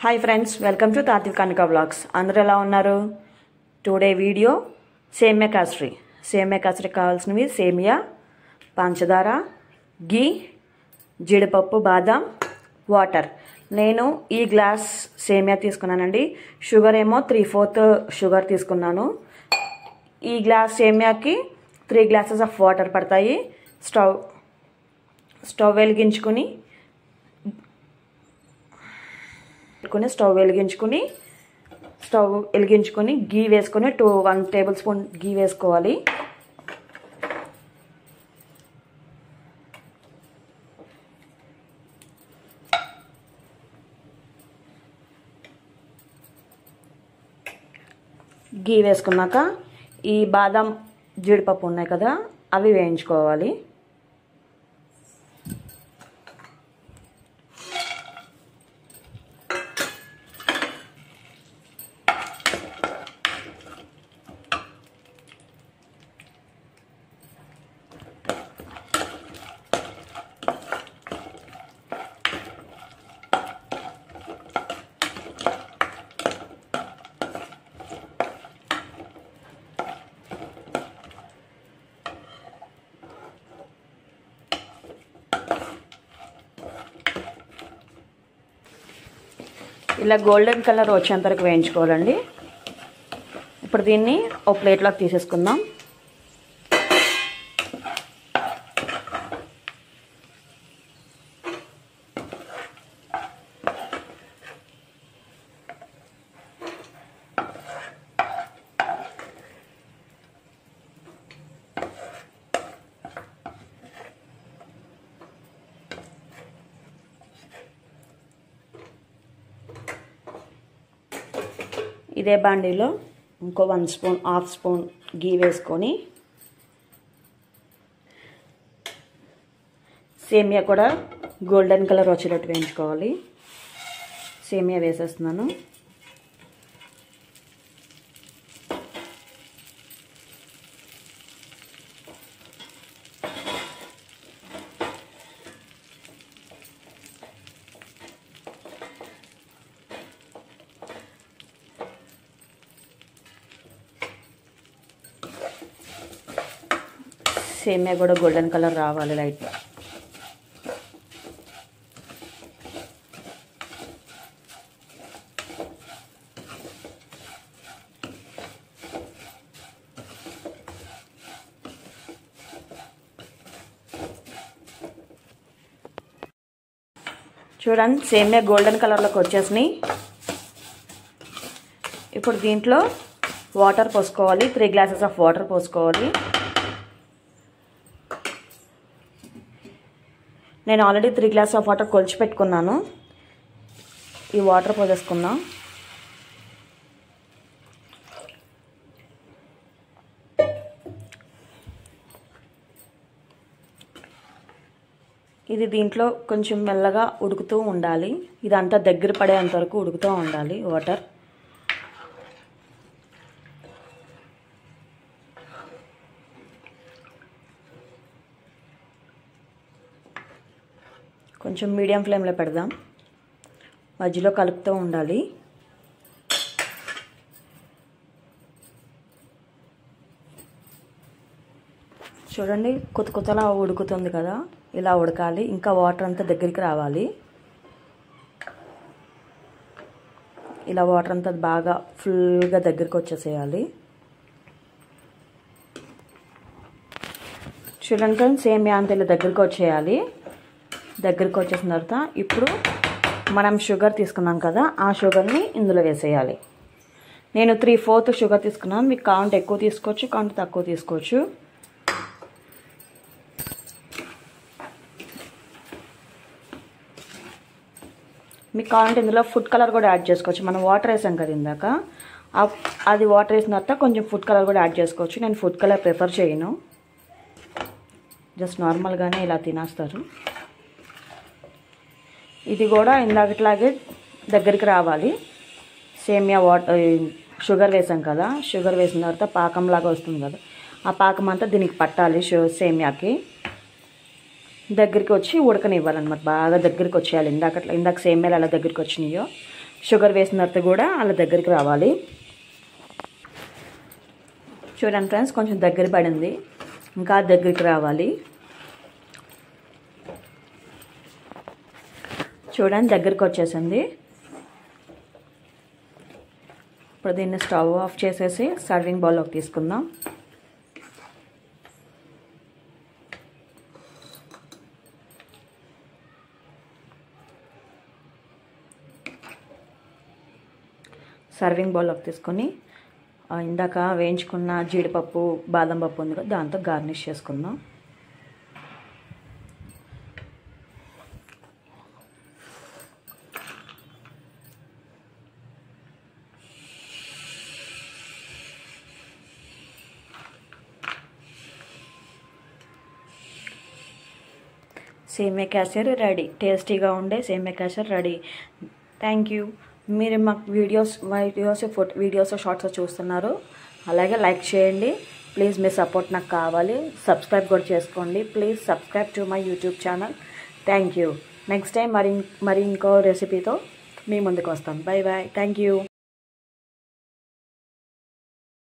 Hi friends, welcome to Tatvik Kanika vlogs. అందరూ ఎలా ఉన్నారు? టుడే వీడియో సేమియా కేసరి కావాల్సినవి సేమియా, పంచదార, గీ, జీడిపప్పు, బాదం, వాటర్. నేను ఈ గ్లాస్ సేమియా తీసుకున్నానండి. షుగర్ ఏమో 3/4 షుగర్ తీసుకున్నాను. ఈ గ్లాస్ సేమియాకి 3 గ్లాసెస్ ఆఫ్ వాటర్ పడతాయి. స్టవ్ వెలిగించుకుని గీ వేసుకొని 1 టేబుల్ స్పూన్ గీ వేసుకోవాలి. గీ వేసుకున్నాక ఈ బాదం, జీడిపప్పు ఉన్నాయి కదా, అవి వేయించుకోవాలి. ఇలా గోల్డెన్ కలర్ వచ్చేంత వరకు వేయించుకోవాలండి. ఇప్పుడు దీన్ని ఒక ప్లేట్లోకి తీసేసుకుందాం. ఇదే బాండీలో ఇంకో 1 స్పూన్, హాఫ్ స్పూన్ గీ వేసుకొని సేమియా కూడా గోల్డెన్ కలర్ వచ్చేటట్టు వేయించుకోవాలి. సేమియా వేసేస్తున్నాను. సేమియా కూడా గోల్డెన్ కలర్ రావాలి లైట్గా. చూడండి, సేమియా గోల్డెన్ కలర్లోకి వచ్చేసినాయి. ఇప్పుడు దీంట్లో వాటర్ పోసుకోవాలి. 3 గ్లాసెస్ ఆఫ్ వాటర్ పోసుకోవాలి. నేను ఆల్రెడీ 3 గ్లాసెస్ ఆఫ్ వాటర్ కొలిచి పెట్టుకున్నాను. ఈ వాటర్ పోసేసుకుందాం. ఇది దీంట్లో కొంచెం మెల్లగా ఉడుకుతూ ఉండాలి. ఇదంతా దగ్గర పడేంత వరకు ఉడుకుతూ ఉండాలి వాటర్. కొంచెం మీడియం ఫ్లేమ్లో పెడదాం. మధ్యలో కలుపుతూ ఉండాలి. చూడండి, కొత్తలా ఉడుకుతుంది కదా, ఇలా ఉడకాలి. ఇంకా వాటర్ అంతా దగ్గరికి రావాలి. ఇలా వాటర్ అంతా బాగా ఫుల్గా దగ్గరికి వచ్చేసేయాలి. చూడండి, సేమియా అంతా ఇలా దగ్గరికి వచ్చేయాలి. దగ్గరికి వచ్చేసిన తర్వాత ఇప్పుడు మనం షుగర్ తీసుకున్నాం కదా, ఆ షుగర్ని ఇందులో వేసేయాలి. నేను 3/4 షుగర్ తీసుకున్నాను. మీకు కావాలంటే ఎక్కువ తీసుకోవచ్చు, కావాలంటే తక్కువ తీసుకోవచ్చు. మీకు కావాలంటే ఇందులో ఫుడ్ కలర్ కూడా యాడ్ చేసుకోవచ్చు. మనం వాటర్ వేసాం కదా ఇందాక, అది వాటర్ వేసిన తర్వాత కొంచెం ఫుడ్ కలర్ కూడా యాడ్ చేసుకోవచ్చు. నేను ఫుడ్ కలర్ ప్రిఫర్ చేయను, జస్ట్ నార్మల్గానే ఇలా తినేస్తారు. ఇది కూడా ఇందాకట్లాగే దగ్గరికి రావాలి. సేమియా షుగర్ వేసాం కదా, షుగర్ వేసిన తర్వాత పాకంలాగా వస్తుంది కదా, ఆ పాకం అంతా దీనికి పట్టాలి. సేమియాకి దగ్గరికి వచ్చి ఉడకనివ్వాలన్నమాట. బాగా దగ్గరికి వచ్చేయాలి. ఇందాక సేమియాలు అలా దగ్గరికి వచ్చినాయో షుగర్ వేసిన తర్వాత కూడా అలా దగ్గరికి రావాలి. చూడండి ఫ్రెండ్స్, కొంచెం దగ్గర పడింది, ఇంకా దగ్గరికి రావాలి. చూడండి దగ్గరికి వచ్చేసింది. ఇప్పుడు దీన్ని స్టవ్ ఆఫ్ చేసేసి సర్వింగ్ బౌల్లోకి తీసుకుందాం. సర్వింగ్ బౌల్లోకి తీసుకొని ఇందాక వేయించుకున్న జీడిపప్పు బాదం పప్పు ఉంది కదా, దాంతో గార్నిష్ చేసుకుందాం. సేమియా కేసరి రెడీ. టేస్టీగా ఉండే సేమియా కేసరి రెడీ. Thank you. మీరు మాకు వీడియోస్ షార్ట్స్ చూస్తున్నారు, అలాగే లైక్ చేయండి ప్లీజ్. మీ సపోర్ట్ నాకు కావాలి. సబ్స్క్రైబ్ కూడా చేసుకోండి please. Subscribe to my YouTube channel. Thank you. Next time మరి ఇంకో రెసిపీతో మీ ముందుకు వస్తాను. Bye bye. Thank you.